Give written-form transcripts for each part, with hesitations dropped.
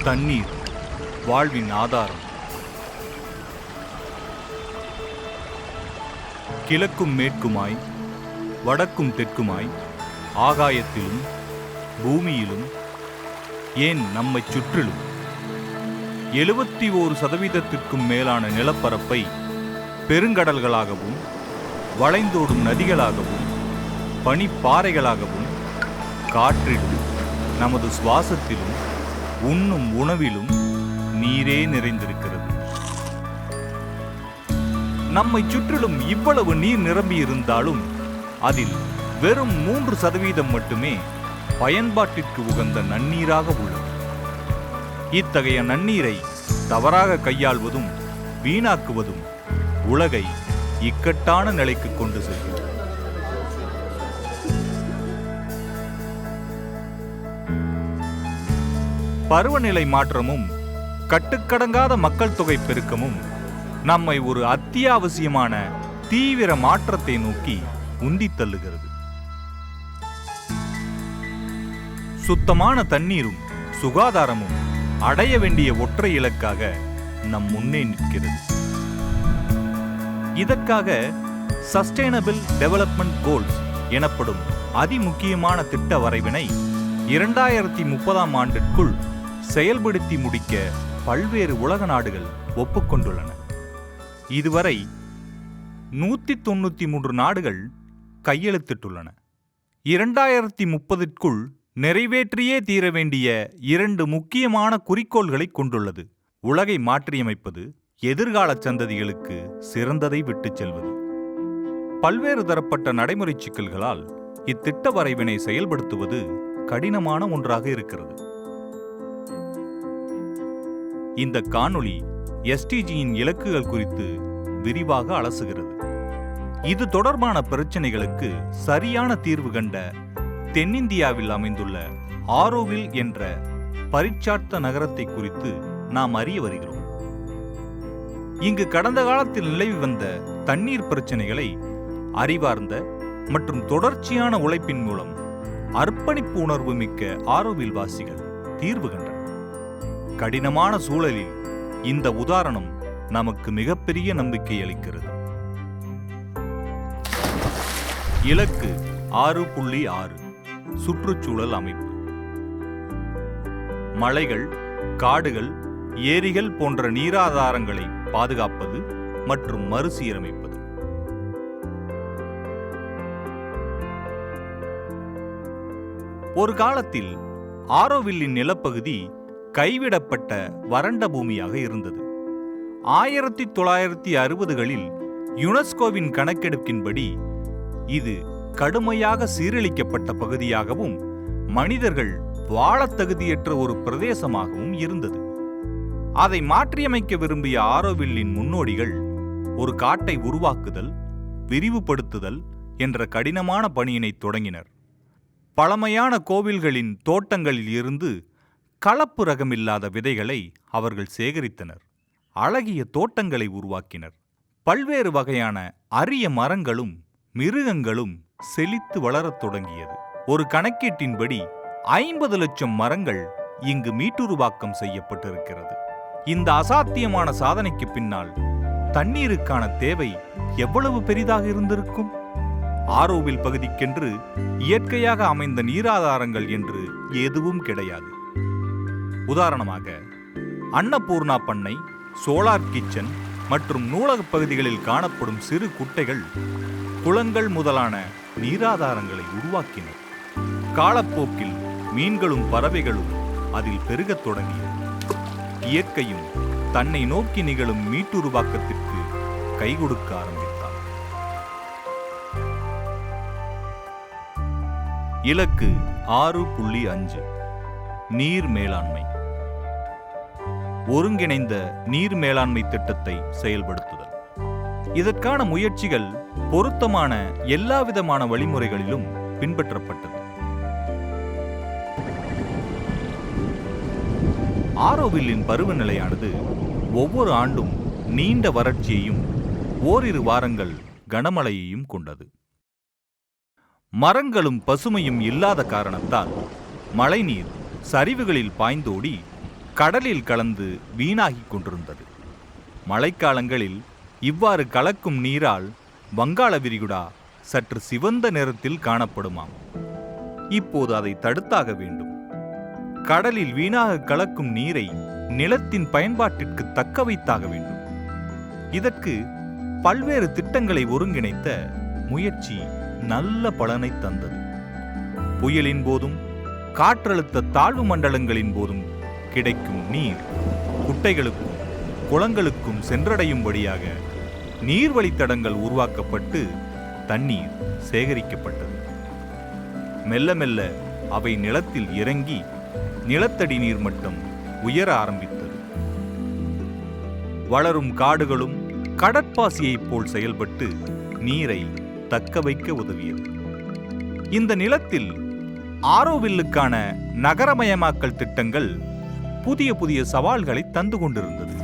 தண்ணீர் வாழ்வின் ஆதாரம். கிழக்கும் மேற்குமாய், வடக்கும் தெற்குமாய், ஆகாயத்திலும் பூமியிலும், ஏன் நம்மை சுற்றிலும் 71% மேலான நிலப்பரப்பை பெருங்கடல்களாகவும், வளைந்தோடும் நதிகளாகவும், பனிப்பாறைகளாகவும், காற்றிலும், நமது சுவாசத்திலும், உண்ணும் உணவிலும் நீரே நிறைந்திருக்கிறது. நம்மை சுற்றிலும் இவ்வளவு நீர் நிரம்பி இருந்தாலும் அதில் வெறும் 3% மட்டுமே பயன்பாட்டிற்கு உகந்த நன்னீராக உள்ளது. இத்தகைய நன்னீரை தவறாக கையாள்வதும் வீணாக்குவதும் உலகை இக்கட்டான நிலைக்கு கொண்டு செல்கிறது. பருவநிலை மாற்றமும் கட்டுக்கடங்காத மக்கள் தொகை பெருக்கமும் நம்மை ஒரு அத்தியாவசியமான தீவிர மாற்றத்தை நோக்கி உந்தித் தள்ளுகிறது. சுத்தமான தண்ணீரும் சுகாதாரமும் அடைய வேண்டிய ஒற்றை இலக்காக நம் முன்னே நிற்கிறது. இதற்காக சஸ்டைனபிள் டெவலப்மெண்ட் கோல்ஸ் எனப்படும் அதிமுக்கியமான திட்ட வரைவினை 2030 ஆண்டிற்குள் செயல்படுத்தி முடிக்க பல்வேறு உலக நாடுகள் ஒப்புக்கொண்டுள்ளன. இதுவரை 193 நாடுகள் கையெழுத்திட்டுள்ளன. 2030ற்குள் நிறைவேற்றியே தீர வேண்டிய 2 முக்கியமான குறிக்கோள்களை கொண்டுள்ளது. உலகை மாற்றியமைப்பது, எதிர்கால சந்ததிகளுக்கு சிறந்ததை விட்டுச் செல்வது. பல்வேறு தரப்பட்ட நடைமுறை சிக்கல்களால் இத்திட்ட வரைவினை செயல்படுத்துவது கடினமான ஒன்றாக இருக்கிறது. இந்த காணொளி SDGயின் இலக்குகள் குறித்து விரிவாக அலசுகிறது. இது தொடர்பான பிரச்சனைகளுக்கு சரியான தீர்வு கண்ட தென்னிந்தியாவில் அமைந்துள்ள ஆரோவில் என்ற பரிச்சார்த்த நகரத்தை குறித்து நாம் அறிய வருகிறோம். இங்கு கடந்த காலத்தில் நிலவி வந்த தண்ணீர் பிரச்சனைகளை அறிவார்ந்த மற்றும் தொடர்ச்சியான உழைப்பின் மூலம் அர்ப்பணிப்பு உணர்வு மிக்க ஆரோவில் வாசிகள் தீர்வு கண்டனர். கடினமான சூழலில் இந்த உதாரணம் நமக்கு மிகப்பெரிய நம்பிக்கை அளிக்கிறது. இலக்கு 6.6 சுற்றுச்சூழல் அமைப்பு. மலைகள், காடுகள், ஏரிகள் போன்ற நீராதாரங்களை பாதுகாப்பது மற்றும் மறுசீரமைப்பது. ஒரு காலத்தில் ஆரோவில்லின் நிலப்பகுதி கைவிடப்பட்ட வறண்ட பூமியாக இருந்தது. 1960களில் யுனெஸ்கோவின் கணக்கெடுப்பின்படி இது கடுமையாக சீரழிக்கப்பட்ட பகுதியாகவும் மனிதர்கள் வாழத் தகுதியற்ற ஒரு பிரதேசமாகவும் இருந்தது. அதை மாற்றியமைக்க விரும்பிய ஆரோவில்லின் முன்னோடிகள் ஒரு காட்டை உருவாக்குதல், விரிவுபடுத்துதல் என்ற கடினமான பணியினை தொடங்கினர். பழமையான கோவில்களின் தோட்டங்களில் இருந்து கலப்பு ரகமில்லாத விதைகளை அவர்கள் சேகரித்தனர். அழகிய தோட்டங்களை உருவாக்கினர். பல்வேறு வகையான அரிய மரங்களும் மிருகங்களும் செழித்து வளரத் தொடங்கியது. ஒரு கணக்கீட்டின்படி 50 லட்சம் மரங்கள் இங்கு மீட்டுருவாக்கம் செய்யப்பட்டிருக்கிறது. இந்த அசாத்தியமான சாதனைக்கு பின்னால் தண்ணீருக்கான தேவை எவ்வளவு பெரிதாக இருந்திருக்கும்? ஆரோவில் பகுதிக்கென்று இயற்கையாக அமைந்த நீராதாரங்கள் என்று எதுவும் கிடையாது. உதாரணமாக அன்னபூர்ணா பண்ணை, சோலார் கிச்சன் மற்றும் நூலகப் பகுதிகளில் காணப்படும் சிறு குட்டைகள் குளங்கள் முதலான நீராதாரங்களை உருவாக்கின. காலப்போக்கில் மீன்களும் பறவைகளும் அதில் பெருகத் தொடங்கியது. இயற்கையும் தன்னை நோக்கி நிகழும் மீட்டுருவாக்கத்திற்கு கை கொடுக்க ஆரம்பித்தார். இலக்கு 6.5 நீர் மேலாண்மை. ஒருங்கிணைந்த நீர் மேலாண்மை திட்டத்தை செயல்படுத்துதல். இதற்கான முயற்சிகள் பொருத்தமான எல்லாவிதமான வழிமுறைகளிலும் பின்பற்றப்பட்டது. ஆரோவில்லின் பருவநிலையானது ஒவ்வொரு ஆண்டும் நீண்ட வறட்சியையும் ஓரிரு வாரங்கள் கனமழையையும் கொண்டது. மரங்களும் பசுமையும் இல்லாத காரணத்தால் மழைநீர் சரிவுகளில் பாய்ந்தோடி கடலில் கலந்து வீணாகிக் கொண்டிருந்தது. மழைக்காலங்களில் இவ்வாறு கலக்கும் நீரால் வங்காள விரிகுடா சற்று சிவந்த நிறத்தில் காணப்படுமாம். இப்போது அதை தடுத்தாக வேண்டும். கடலில் வீணாக கலக்கும் நீரை நிலத்தின் பயன்பாட்டிற்கு தக்க வைத்தாக வேண்டும். இதற்கு பல்வேறு திட்டங்களை ஒருங்கிணைத்த முயற்சி நல்ல பலனை தந்தது. புயலின் போதும் காற்றழுத்த தாழ்வு மண்டலங்களின் போதும் கிடைக்கும் நீர் குட்டைகளுக்கும் குளங்களுக்கும் சென்றடையும்படியாக நீர்வழித்தடங்கள் உருவாக்கப்பட்டு தண்ணீர் சேகரிக்கப்பட்டது. மெல்ல மெல்ல அவை நிலத்தில் இறங்கி நிலத்தடி நீர் மட்டம் உயர ஆரம்பித்தது. வளரும் காடுகளும் கடற்பாசியைப் போல் செயல்பட்டு நீரை தக்க வைக்க உதவியது. இந்த நிலத்தில் ஆரோவில்லுக்கான நகரமயமாக்கல் திட்டங்கள் புதிய புதிய சவால்களை தந்து கொண்டிருந்தது.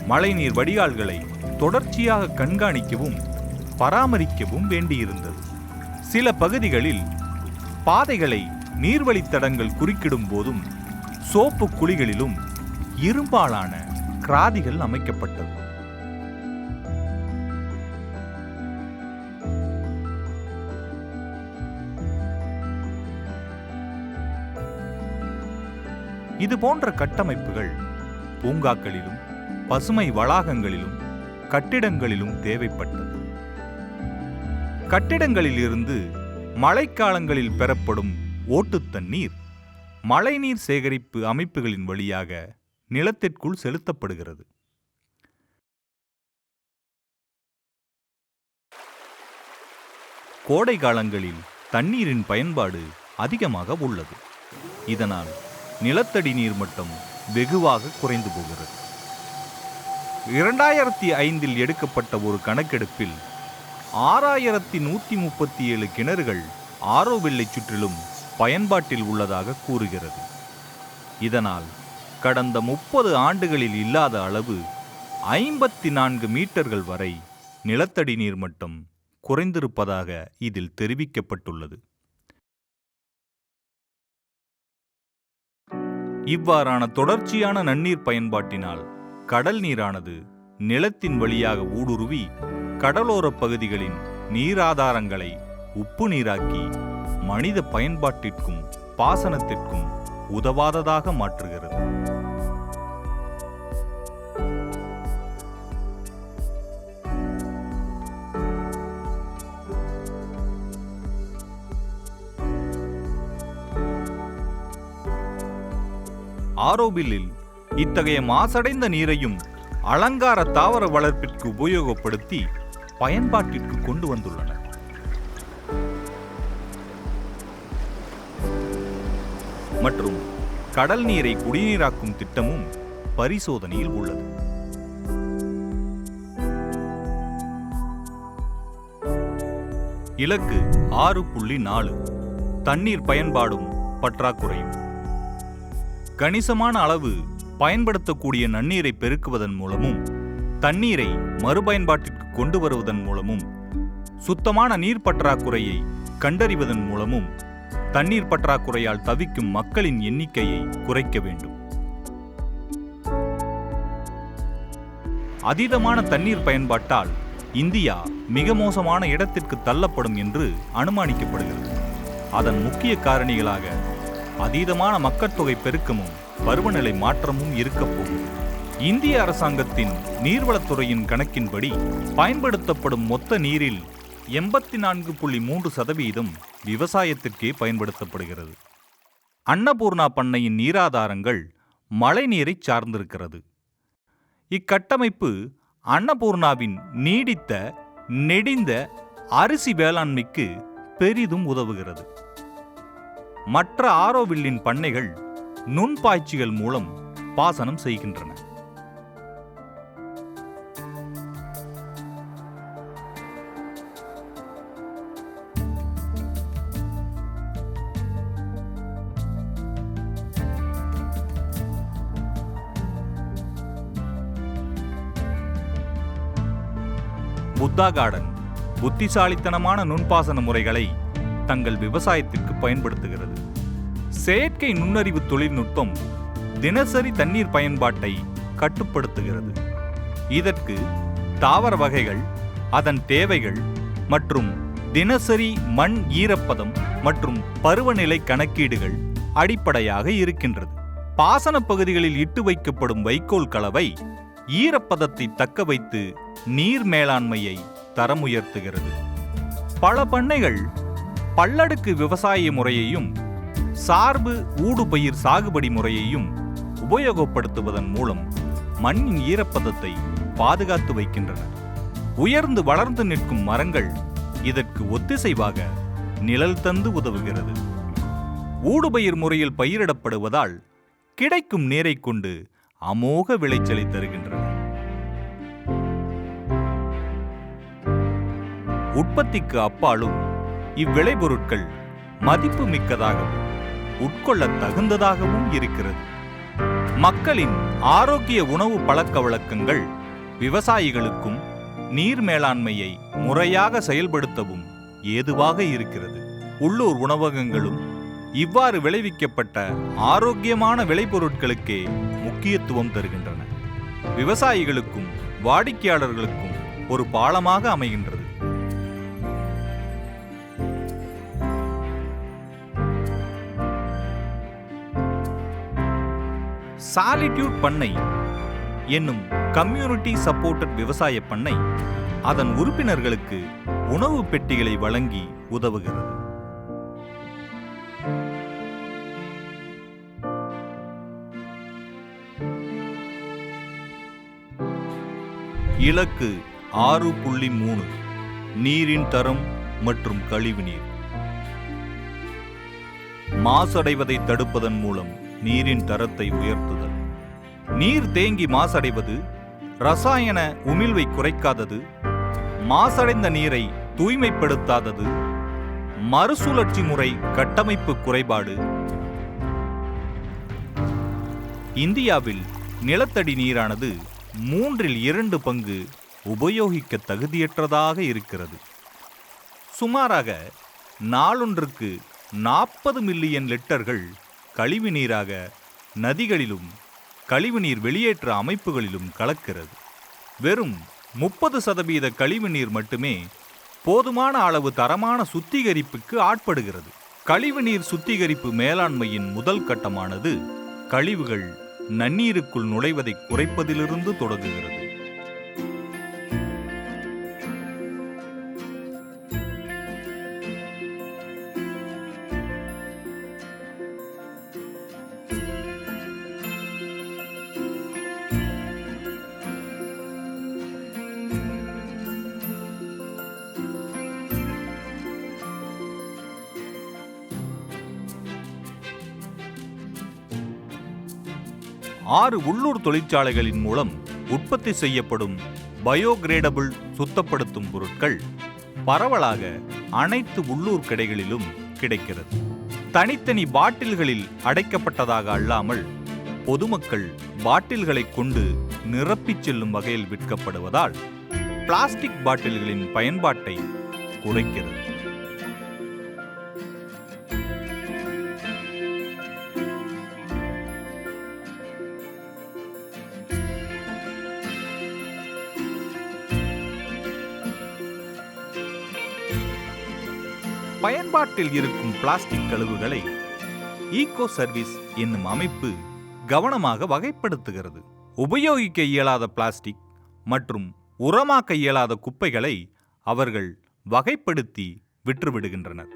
மழைநீர் வடிகால்களை தொடர்ச்சியாக கண்காணிக்கவும் பராமரிக்கவும் வேண்டியிருந்தது. சில பகுதிகளில் பாதைகளை நீர்வழித்தடங்கள் குறுக்கிடும் போதும் சோப்பு குழிகளிலும் இரும்பாலான கிராதிகள் அமைக்கப்பட்டது. இது போன்ற கட்டமைப்புகள் பூங்காக்களிலும் பசுமை வளாகங்களிலும் கட்டிடங்களிலும் தேவைப்பட்டது. கட்டிடங்களில் இருந்து மழைக்காலங்களில் பெறப்படும் ஓட்டு தண்ணீர் மழைநீர் சேகரிப்பு அமைப்புகளின் வழியாக நிலத்திற்குள் செலுத்தப்படுகிறது. கோடை காலங்களில் தண்ணீரின் பயன்பாடு அதிகமாக உள்ளது. இதனால் நிலத்தடி நீர் மட்டம் வெகுவாக குறைந்து போகிறது. 2005 எடுக்கப்பட்ட ஒரு கணக்கெடுப்பில் 6137 கிணறுகள் ஆரோவில்லை சுற்றிலும் பயன்பாட்டில் உள்ளதாக கூறுகிறது. இதனால் கடந்த 30 ஆண்டுகளில் இல்லாத அளவு 54 மீட்டர்கள் வரை நிலத்தடி நீர் மட்டம் குறைந்திருப்பதாக இதில் தெரிவிக்கப்பட்டுள்ளது. இவ்வாறான தொடர்ச்சியான நன்னீர் பயன்பாட்டினால் கடல் நீரானது நிலத்தின் வழியாக ஊடுருவி கடலோர பகுதிகளின் நீராதாரங்களை உப்பு நீராக்கி மனித பயன்பாட்டிற்கும் பாசனத்திற்கும் உதவாததாக மாற்றுகிறது. ஆரோவில்லில் இத்தகைய மாசடைந்த நீரையும் அலங்கார தாவர வளர்ப்பிற்கு உபயோகப்படுத்தி பயன்பாட்டிற்கு கொண்டு வந்துள்ளனர். மற்றும் கடல் நீரை குடிநீராக்கும் திட்டமும் பரிசோதனையில் உள்ளது. இலக்கு 6.4 தண்ணீர் பயன்பாடும் பற்றாக்குறையும். கணிசமான அளவு பயன்படுத்தக்கூடிய நன்னீரை பெருக்குவதன் மூலமும் தண்ணீரை மறுபயன்பாட்டிற்கு கொண்டு வருவதன் மூலமும் சுத்தமான நீர் பற்றாக்குறையை கண்டறிவதன் மூலமும் தண்ணீர் பற்றாக்குறையால் தவிக்கும் மக்களின் எண்ணிக்கையை குறைக்க வேண்டும். அதீதமான தண்ணீர் பயன்பாட்டால் இந்தியா மிக மோசமான இடத்திற்கு தள்ளப்படும் என்று அனுமானிக்கப்படுகிறது. அதன் முக்கிய காரணிகளாக அதீதமான மக்கட்தொகை பெருக்கமும் பருவநிலை மாற்றமும் இருக்கப் போகிறது. இந்திய அரசாங்கத்தின் நீர்வளத்துறையின் கணக்கின்படி பயன்படுத்தப்படும் மொத்த நீரில் 84.3% விவசாயத்திற்கே பயன்படுத்தப்படுகிறது. அன்னபூர்ணா பண்ணையின் நீராதாரங்கள் மழை நீரை சார்ந்திருக்கிறது. இக்கட்டமைப்பு அன்னபூர்ணாவின் நீடித்த நெடிந்த அரிசி வேளாண்மைக்கு பெரிதும் உதவுகிறது. மற்ற ஆரோவில்லின் பண்ணைகள் நுண்பாய்ச்சிகள் மூலம் பாசனம் செய்கின்றன. புத்தா கார்டன் புத்திசாலித்தனமான நுண்பாசன முறைகளை தங்கள் விவசாயத்திற்கு பயன்படுத்துகிறது. செயற்கை நுண்ணறிவு தொழில்நுட்பம் தினசரி தண்ணீர் பயன்பாட்டை கட்டுப்படுத்துகிறது. இதற்கு தாவர வகைகள், அதன் தேவைகள் மற்றும் தினசரி மண் ஈரப்பதம் மற்றும் பருவநிலை கணக்கீடுகள் அடிப்படையாக இருக்கின்றது. பாசன பகுதிகளில் இட்டு வைக்கப்படும் வைக்கோல் கலவை ஈரப்பதத்தை தக்க வைத்து நீர் மேலாண்மையை தரமுயர்த்துகிறது. பல பண்ணைகள் பல்லடுக்கு விவசாய முறையையும் சார்பு ஊடுபயிர் சாகுபடி முறையையும் உபயோகப்படுத்துவதன் மூலம் மண்ணின் ஈரப்பதத்தை பாதுகாத்து வைக்கின்றனர். உயர்ந்து வளர்ந்து நிற்கும் மரங்கள் இதற்கு ஒத்திசைவாக நிழல் தந்து உதவுகிறது. ஊடுபயிர் முறையில் பயிரிடப்படுவதால் கிடைக்கும் நீரை கொண்டு அமோக விளைச்சலை தருகின்றன. உற்பத்திக்கு அப்பாலும் இவ்விளைபொருட்கள் மதிப்பு மிக்கதாகவும் உட்கொள்ள தகுந்ததாகவும் இருக்கிறது. மக்களின் ஆரோக்கிய உணவு பழக்க வழக்கங்கள் விவசாயிகளுக்கும் நீர் மேலாண்மையை முறையாக செயல்படுத்தவும் ஏதுவாக இருக்கிறது. உள்ளூர் உணவகங்களும் இவ்வாறு விளைவிக்கப்பட்ட ஆரோக்கியமான விளைபொருட்களுக்கே முக்கியத்துவம் தருகின்றன. விவசாயிகளுக்கும் வாடிக்கையாளர்களுக்கும் ஒரு பாலமாக அமைகின்றது. சாலிட்யூட் பண்ணை என்னும் கம்யூனிட்டி சப்போர்ட்டட் விவசாய பண்ணை அதன் உறுப்பினர்களுக்கு உணவு பெட்டிகளை வழங்கி உதவுகிறது. இலக்கு 6.3 நீரின் தரம் மற்றும் கழிவுநீர். மாசடைவதை தடுப்பதன் மூலம் நீரின் தரத்தை உயர்த்துதல். நீர் தேங்கி மாசடைவது ரசாயன உமிழ்வை குறைக்காதது, மாசடைந்த நீரை தூய்மைப்படுத்தாதது, மறுசுழற்சி முறை கட்டமைப்பு குறைபாடு. இந்தியாவில் நிலத்தடி நீரானது 3/2 பங்கு உபயோகிக்க தகுதியற்றதாக இருக்கிறது. சுமாராக நாளொன்றுக்கு 40 மில்லியன் லிட்டர்கள் கழிவு நீராக நதிகளிலும் கழிவுநீர் வெளியேற்ற அமைப்புகளிலும் கலக்கிறது. வெறும் 30% கழிவுநீர் மட்டுமே போதுமான அளவு தரமான சுத்திகரிப்புக்கு ஆட்படுகிறது. கழிவுநீர் சுத்திகரிப்பு மேலாண்மையின் முதல் கட்டமானது கழிவுகள் நன்னீருக்குள் நுழைவதை குறைப்பதிலிருந்து தொடங்குகிறது. ஆறு உள்ளூர் தொழிற்சாலைகளின் மூலம் உற்பத்தி செய்யப்படும் பயோகிரேடபிள் சுத்தப்படுத்தும் பொருட்கள் பரவலாக அனைத்து உள்ளூர் கடைகளிலும் கிடைக்கிறது. தனித்தனி பாட்டில்களில் அடைக்கப்பட்டதாக அல்லாமல் பொதுமக்கள் பாட்டில்களை கொண்டு நிரப்பிச் செல்லும் வகையில் விற்கப்படுவதால் பிளாஸ்டிக் பாட்டில்களின் பயன்பாட்டை குறைக்கிறது. பயன்பாட்டில் இருக்கும் பிளாஸ்டிக் கழிவுகளை ஈகோ சர்வீஸ் என்னும் அமைப்பு கவனமாக வகைப்படுத்துகிறது. உபயோகிக்க இயலாத பிளாஸ்டிக் மற்றும் உரமாக்க இயலாத குப்பைகளை அவர்கள் வகைப்படுத்தி விற்றுவிடுகின்றனர்.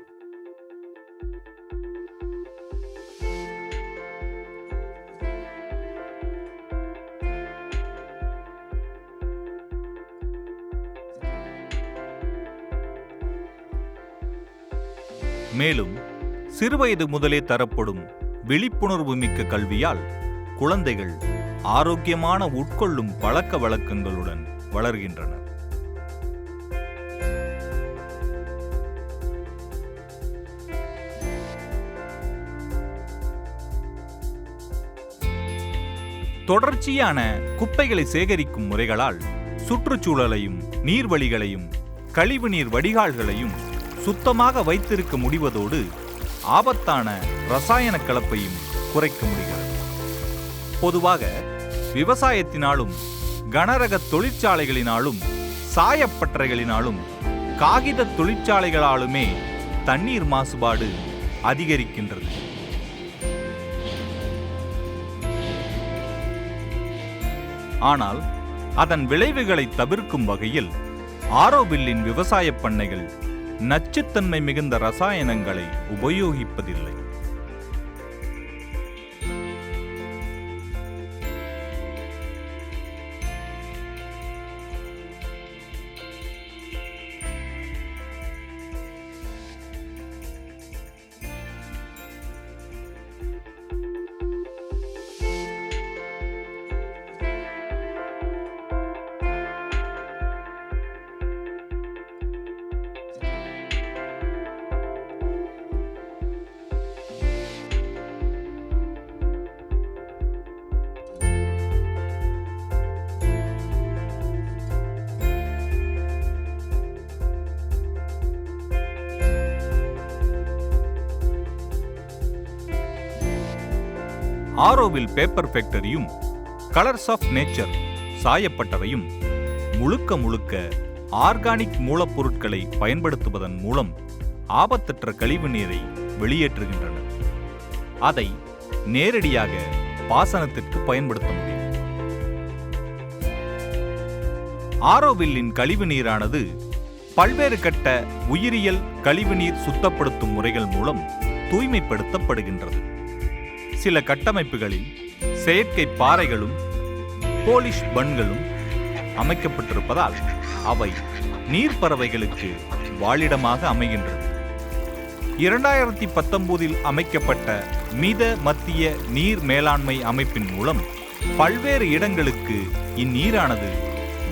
மேலும் சிறுவயது முதலே தரப்படும் விழிப்புணர்வு மிக்க கல்வியால் குழந்தைகள் ஆரோக்கியமான உட்கொள்ளும் பழக்க வழக்கங்களுடன் வளர்கின்றனர். தொடர்ச்சியான குப்பைகளை சேகரிக்கும் முறைகளால் சுற்றுச்சூழலையும் நீர்வழிகளையும் கழிவுநீர் வடிகால்களையும் சுத்தமாக வைத்திருக்க முடிவதோடு ஆபத்தான ரசாயன கலப்பையும் குறைக்க முடிகிறது. பொதுவாக விவசாயத்தினாலும் கனரக தொழிற்சாலைகளினாலும் சாயப்பட்டறைகளினாலும் காகித தொழிற்சாலைகளாலுமே தண்ணீர் மாசுபாடு அதிகரிக்கின்றது. ஆனால் அதன் விளைவுகளை தவிர்க்கும் வகையில் ஆரோவில்லின் விவசாய பண்ணைகள் நச்சுத்தன்மை மிகுந்த ரசாயனங்களை உபயோகிப்பதில்லை. ஆரோவில் பேப்பர் ஃபேக்டரியும் கலர்ஸ் ஆஃப் நேச்சர் சாயப்பட்டறையும் முழுக்க முழுக்க ஆர்கானிக் மூலப்பொருட்களை பயன்படுத்துவதன் மூலம் ஆபத்தற்ற கழிவு நீரை வெளியேற்றுகின்றன. அதை நேரடியாக பாசனத்திற்கு பயன்படுத்த முடியும். ஆரோவில்லின் கழிவு நீரானது பல்வேறு கட்ட உயிரியல் கழிவுநீர் சுத்தப்படுத்தும் முறைகள் மூலம் தூய்மைப்படுத்தப்படுகின்றது. சில கட்டமைப்புகளில் செயற்கை பாறைகளும் போலிஷ் பன்களும் அமைக்கப்பட்டிருப்பதால் அவை நீர்ப்பறவைகளுக்கு வாழிடமாக அமைகின்றது. 2019 அமைக்கப்பட்ட மித மத்திய நீர் மேலாண்மை அமைப்பின் மூலம் பல்வேறு இடங்களுக்கு இந்நீரானது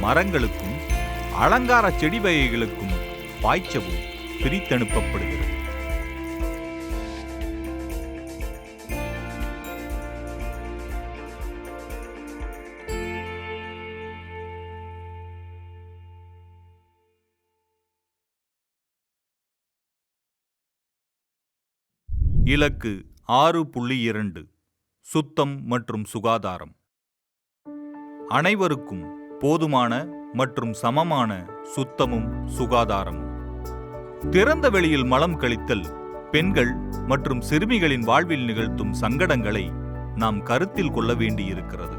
மரங்களுக்கும் அலங்கார செடி வகைகளுக்கும் பாய்ச்சவும் பிரித்தனுப்பப்படுகிறது. இலக்கு 6.2 சுத்தம் மற்றும் சுகாதாரம். அனைவருக்கும் போதுமான மற்றும் சமமான சுத்தமும் சுகாதாரமும். திறந்த வெளியில் மலம் கழித்தல் பெண்கள் மற்றும் சிறுமிகளின் வாழ்வில் நிகழ்த்தும் சங்கடங்களை நாம் கருத்தில் கொள்ள வேண்டியிருக்கிறது.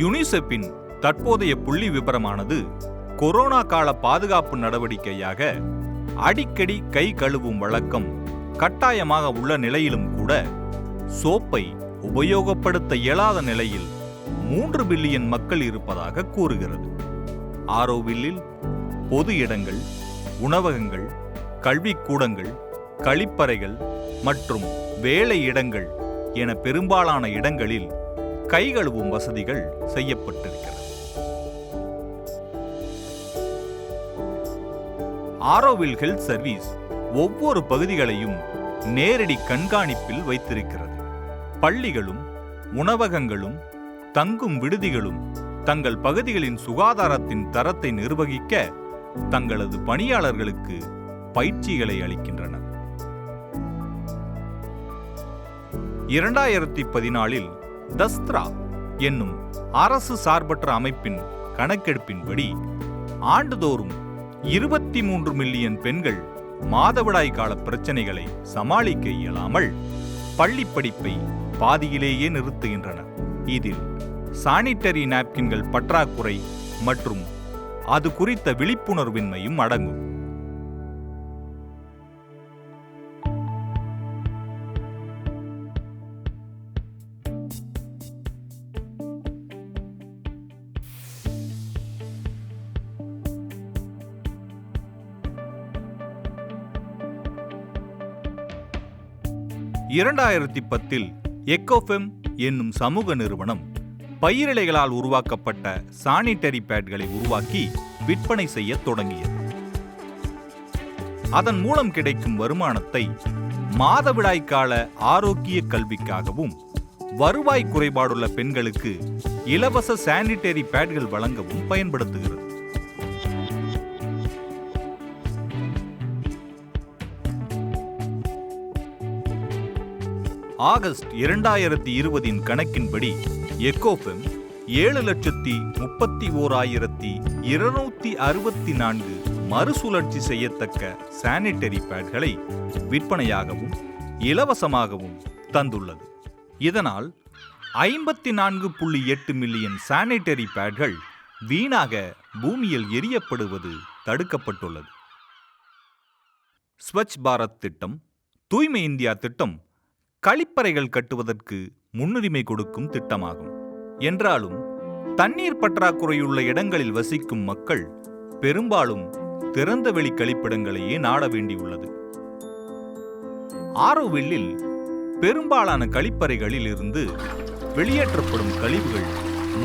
யுனிசெஃபின் தற்போதைய புள்ளி விபரமானது கொரோனா கால பாதுகாப்பு நடவடிக்கையாக அடிக்கடி கை கழுவும் வழக்கம் கட்டாயமாக உள்ள நிலையிலும் கூட சோப்பை உபயோகப்படுத்த இயலாத நிலையில் 3 பில்லியன் மக்கள் இருப்பதாக கூறுகிறது. ஆரோவில்லில் பொது இடங்கள், உணவகங்கள், கல்விக்கூடங்கள், கழிப்பறைகள் மற்றும் வேலை இடங்கள் என பெரும்பாலான இடங்களில் கை கழுவும் வசதிகள் செய்யப்பட்டிருக்கிறது. ஆரோவில் ஹெல்த் சர்வீஸ் ஒவ்வொரு பகுதிகளையும் நேரடி கண்காணிப்பில் வைத்திருக்கிறது. பள்ளிகளும் உணவகங்களும் தங்கும் விடுதிகளும் தங்கள் பகுதிகளின் சுகாதாரத்தின் தரத்தை நிர்வகிக்க தங்களது பணியாளர்களுக்கு பயிற்சிகளை அளிக்கின்றன. 2014 தஸ்த்ரா என்னும் அரசு சார்பற்ற அமைப்பின் கணக்கெடுப்பின்படி ஆண்டுதோறும் 23 மில்லியன் பெண்கள் மாதவிடாய் கால பிரச்சனைகளை சமாளிக்க இயலாமல் பள்ளி படிப்பை பாதியிலேயே நிறுத்துகின்றனர். இதில் சானிட்டரி நாப்கின்கள் பற்றாக்குறை மற்றும் அது குறித்த விழிப்புணர்வின்மையும் அடங்கும். (2010) எக்கோஃபெம் என்னும் சமூக நிறுவனம் பயிரிலைகளால் உருவாக்கப்பட்ட சானிட்டரி பேட்களை உருவாக்கி விற்பனை செய்ய தொடங்கியது. அதன் மூலம் கிடைக்கும் வருமானத்தை மாதவிடாய் கால ஆரோக்கிய கல்விக்காகவும் வருவாய் குறைபாடுள்ள பெண்களுக்கு இலவச சானிட்டரி பேட்கள் வழங்கவும் பயன்படுத்துகிறது. ஆகஸ்ட் 2020 கணக்கின்படி எக்கோஃபெம் 7,31,264 மறுசுழற்சி செய்யத்தக்க சானிட்டரி பேட்களை விற்பனையாகவும் இலவசமாகவும் தந்துள்ளது. இதனால் 54.8 மில்லியன் சானிட்டரி பேட்கள் வீணாக பூமியில் எரியப்படுவது தடுக்கப்பட்டுள்ளது. ஸ்வச் பாரத் திட்டம், தூய்மை இந்தியா திட்டம் கழிப்பறைகள் கட்டுவதற்கு முன்னுரிமை கொடுக்கும் திட்டமாகும். என்றாலும் தண்ணீர் பற்றாக்குறையுள்ள இடங்களில் வசிக்கும் மக்கள் பெரும்பாலும் திறந்தவெளி கழிப்பிடங்களையே நாட வேண்டியுள்ளது. ஆரோவில்லில் பெரும்பாலான கழிப்பறைகளில் இருந்து வெளியேற்றப்படும் கழிவுகள்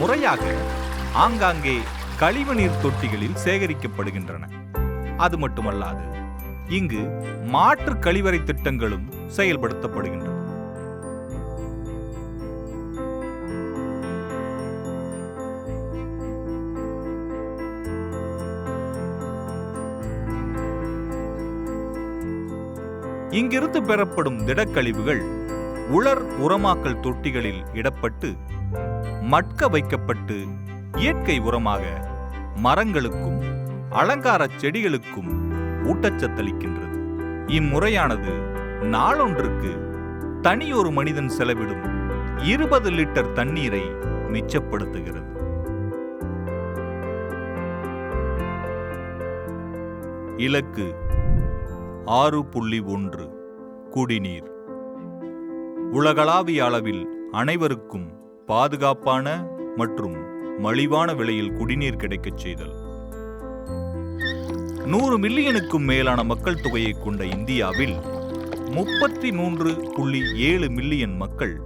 முறையாக ஆங்காங்கே கழிவுநீர் தொட்டிகளில் சேகரிக்கப்படுகின்றன. அது மட்டுமல்லாது இங்கு மாற்று கழிவறை திட்டங்களும் செயல்படுத்தப்படுகின்றன. இங்கிருந்து பெறப்படும் திடக்கழிவுகள் உலர் உரமாக்கல் தொட்டிகளில் இடப்பட்டு மட்க வைக்கப்பட்டு இயற்கை உரமாக மரங்களுக்கும் அலங்கார செடிகளுக்கும் ஊட்டச்சத்தளிக்கின்றது. இம்முறையானது நாளொன்றுக்கு தனியொரு மனிதன் செலவிடும் 20 லிட்டர் தண்ணீரை மிச்சப்படுத்துகிறது. இலக்கு 6.1 குடிநீர். உலகளாவிய அளவில் அனைவருக்கும் பாதுகாப்பான மற்றும் மலிவான விலையில் குடிநீர் கிடைக்கச் செய்தல். 100 மில்லியனுக்கும் மேலான மக்கள் தொகையை கொண்ட இந்தியாவில் 33.7 மில்லியன் மக்கள்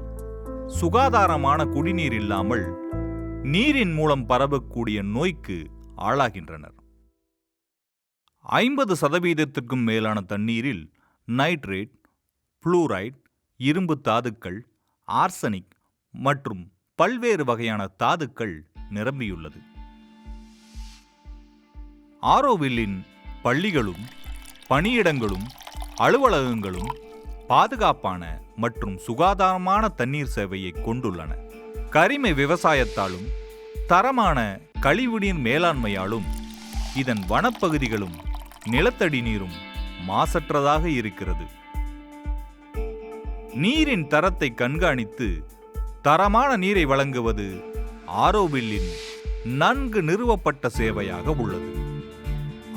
சுகாதாரமான குடிநீர் இல்லாமல் நீரின் மூலம் பரவக்கூடிய நோய்க்கு ஆளாகின்றனர். 50% மேலான தண்ணீரில் நைட்ரேட், புளூரைட், இரும்பு தாதுக்கள், ஆர்சனிக் மற்றும் பல்வேறு வகையான தாதுக்கள் நிரம்பியுள்ளது. ஆரோவில்லின் பள்ளிகளும் பணியிடங்களும் அலுவலகங்களும் பாதுகாப்பான மற்றும் சுகாதாரமான தண்ணீர் சேவையை கொண்டுள்ளன. கரிம விவசாயத்தாலும் தரமான கழிவுநீர் மேலாண்மையாலும் இதன் வனப்பகுதிகளும் நிலத்தடி நீரும் மாசற்றதாக இருக்கிறது. நீரின் தரத்தை கண்காணித்து தரமான நீரை வழங்குவது ஆரோவில்லின் நன்கு நிறுவப்பட்ட சேவையாக உள்ளது.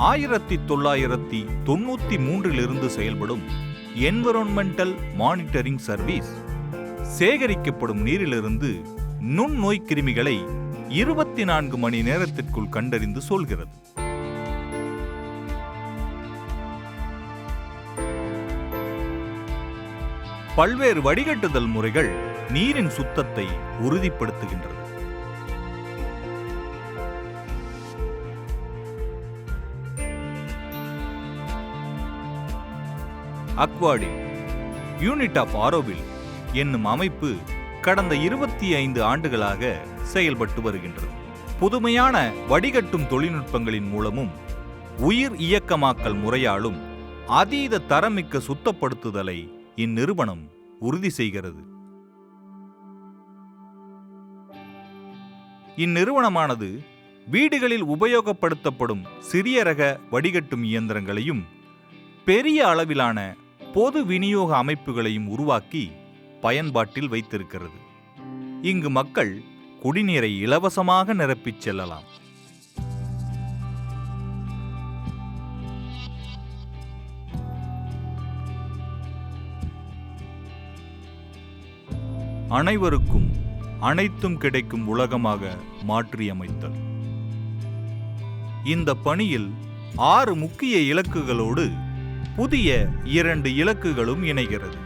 1993 செயல்படும் என்விரான்மெண்டல் மானிட்டரிங் சர்வீஸ் சேகரிக்கப்படும் நீரிலிருந்து நுண்ணோய் கிருமிகளை 24 மணி நேரத்திற்குள் கண்டறிந்து சொல்கிறது. பல்வேறு வடிகட்டுதல் முறைகள் நீரின் சுத்தத்தை உறுதிப்படுத்துகின்றது. அக்வாடிக் யூனிட் ஆஃப் ஆரோவில் என்னும் அமைப்பு கடந்த 25 ஆண்டுகளாக செயல்பட்டு வருகின்றது. புதுமையான வடிகட்டும் தொழில்நுட்பங்களின் மூலமும் உயிர் இயக்கமாக்கல் முறையாலும் அதீத தரமிக்க சுத்தப்படுத்துதலை இந்நிறுவனம் உறுதி செய்கிறது. இந்நிறுவனமானது வீடுகளில் உபயோகப்படுத்தப்படும் சிறிய ரக வடிகட்டும் இயந்திரங்களையும் பெரிய அளவிலான பொது விநியோக அமைப்புகளையும் உருவாக்கி பயன்பாட்டில் வைத்திருக்கிறது. இங்கு மக்கள் குடிநீரை இலவசமாக நிரப்பிச் செல்லலாம். அனைவருக்கும் அனைத்தும் கிடைக்கும் உலகமாக மாற்றியமைத்தல். இந்த பணியில் 6 முக்கிய இலக்குகளோடு புதிய 2 இலக்குகளும் இணைகிறது.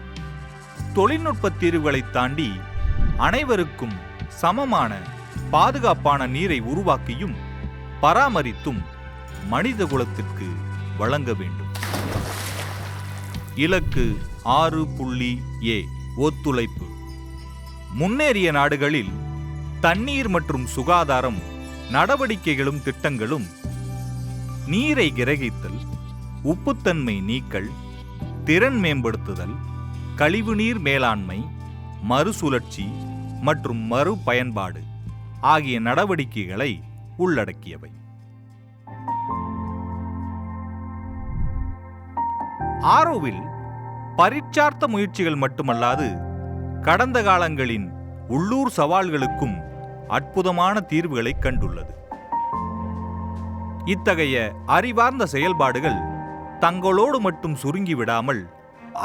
தொழில்நுட்ப தீர்வுகளை தாண்டி அனைவருக்கும் சமமான பாதுகாப்பான நீரை உருவாக்கியும் பராமரித்தும் மனித குலத்திற்கு வழங்க வேண்டும். இலக்கு 6.A ஒத்துழைப்பு. முன்னேறிய நாடுகளில் தண்ணீர் மற்றும் சுகாதாரம் நடவடிக்கைகளும் திட்டங்களும் நீரை கிரகித்தல், உப்புத்தன்மை நீக்கல், திறன் மேம்படுத்துதல், கழிவுநீர் மேலாண்மை, மறுசுழற்சி மற்றும் மறுபயன்பாடு ஆகிய நடவடிக்கைகளை உள்ளடக்கியவை. ஆரோவில் பரீட்சார்த்த முயற்சிகள் மட்டுமல்லாது கடந்த காலங்களின் உள்ளூர் சவால்களுக்கும் அற்புதமான தீர்வுகளை கண்டுள்ளது. இத்தகைய அறிவார்ந்த செயல்பாடுகள் தங்களோடு மட்டும் சுருங்கிவிடாமல்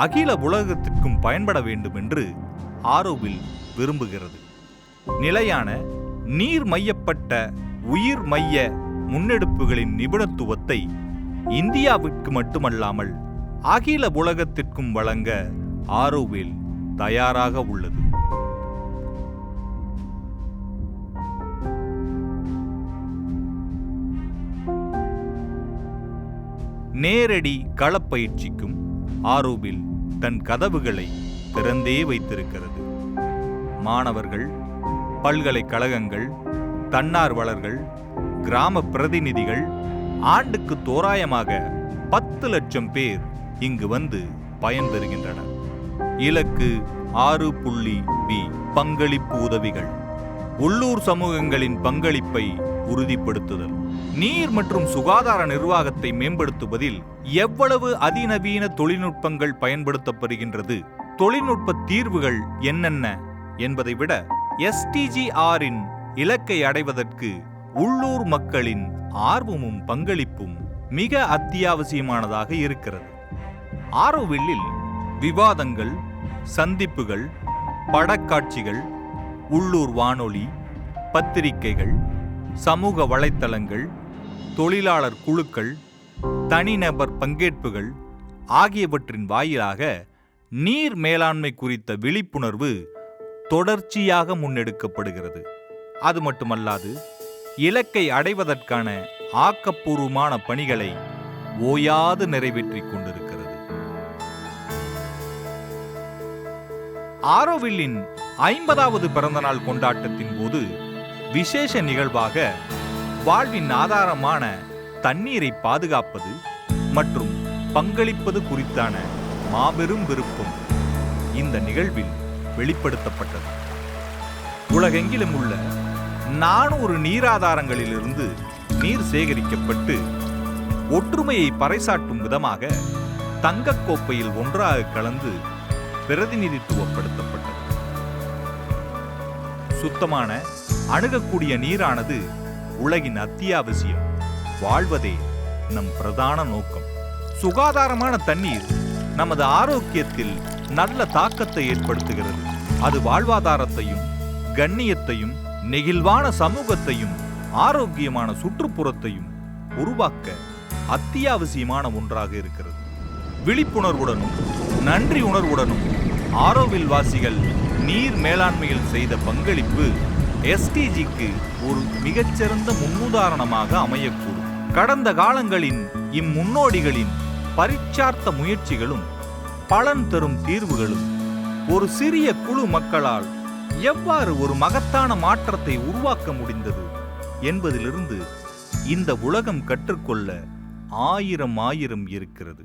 அகில உலகத்திற்கும் பயன்பட வேண்டும் என்று ஆரோவில் விரும்புகிறது. நிலையான நீர் மையப்பட்ட உயிர் மைய முன்னெடுப்புகளின் நிபுணத்துவத்தை இந்தியாவிற்கு மட்டுமல்லாமல் அகில உலகத்திற்கும் வழங்க ஆரோவில் தயாராக உள்ளது. நேரடி களப்பயிற்சிக்கும் ஆரோவில் தன் கதவுகளை திறந்தே வைத்திருக்கிறது. மாணவர்கள், பல்கலைக்கழகங்கள், தன்னார்வலர்கள், கிராம பிரதிநிதிகள் ஆண்டுக்கு தோராயமாக 10 லட்சம் பேர் இங்கு வந்து பயன்பெறுகின்றனர். இலக்கு 6.B பங்களிப்பு உதவிகள். உள்ளூர் சமூகங்களின் பங்களிப்பை உறுதிப்படுத்துதல். நீர் மற்றும் சுகாதார நிர்வாகத்தை மேம்படுத்துவதில் எவ்வளவு அதிநவீன தொழில்நுட்பங்கள் பயன்படுத்தப்படுகின்றது, தொழில்நுட்ப தீர்வுகள் என்னென்ன என்பதை விட SDGRஇன் இலக்கை அடைவதற்கு உள்ளூர் மக்களின் ஆர்வமும் பங்களிப்பும் மிக அத்தியாவசியமானதாக இருக்கிறது. ஆரோவில்லில் விவாதங்கள், சந்திப்புகள், படக்காட்சிகள், உள்ளூர் வானொலி, பத்திரிகைகள், சமூக வலைத்தளங்கள், தொழிலாளர் குழுக்கள், தனிநபர் பங்கேற்புகள் ஆகியவற்றின் வாயிலாக நீர் மேலாண்மை குறித்த விழிப்புணர்வு தொடர்ச்சியாக முன்னெடுக்கப்படுகிறது. அது மட்டுமல்லாது இலக்கை அடைவதற்கான ஆக்கப்பூர்வமான பணிகளை ஓயாது நிறைவேற்றிக் கொண்டிருக்கிறது. ஆரோவில்லின் 50வது பிறந்தநாள் கொண்டாட்டத்தின் போது விசேஷ நிகழ்வாக வாழ்வின் ஆதாரமான தண்ணீரை பாதுகாப்பது மற்றும் பங்களிப்பது குறித்தான மாபெரும் விருப்பம் இந்த நிகழ்வில் வெளிப்படுத்தப்பட்டது. உலகெங்கிலும் உள்ள 400 நீராதாரங்களிலிருந்து நீர் சேகரிக்கப்பட்டு ஒற்றுமையை பறைசாற்றும் விதமாக தங்கக் கோப்பையில் ஒன்றாக கலந்து பிரதிநிதித்துவப்படுத்தப்பட்டது. சுத்தமான அணுகக்கூடிய நீரானது உலகின் அத்தியாவசியம். வாழ்வதே நம் பிரதான நோக்கம். சுகாதாரமான தண்ணீர் நமது ஆரோக்கியத்தில் நல்ல தாக்கத்தை ஏற்படுத்துகிறது. அது வாழ்வாதாரத்தையும் கண்ணியத்தையும் நெகிழ்வான சமூகத்தையும் ஆரோக்கியமான சுற்றுப்புறத்தையும் உருவாக்க அத்தியாவசியமான ஒன்றாக இருக்கிறது. விழிப்புணர்வுடனும் நன்றி உணர்வுடனும் ஆரோவில் வாசிகள் நீர் மேலாண்மையில் செய்த பங்களிப்பு SDGக்கு ஒரு மிகச்சிறந்த முன்னுதாரணமாக அமையக்கூடும். கடந்த காலங்களின் இம்முன்னோடிகளின் பரீட்சார்த்த முயற்சிகளும் பலன் தரும் தீர்வுகளும் ஒரு சிறிய குழு மக்களால் எவ்வாறு ஒரு மகத்தான மாற்றத்தை உருவாக்க முடிந்தது என்பதிலிருந்து இந்த உலகம் கற்றுக்கொள்ள ஆயிரம் இருக்கிறது.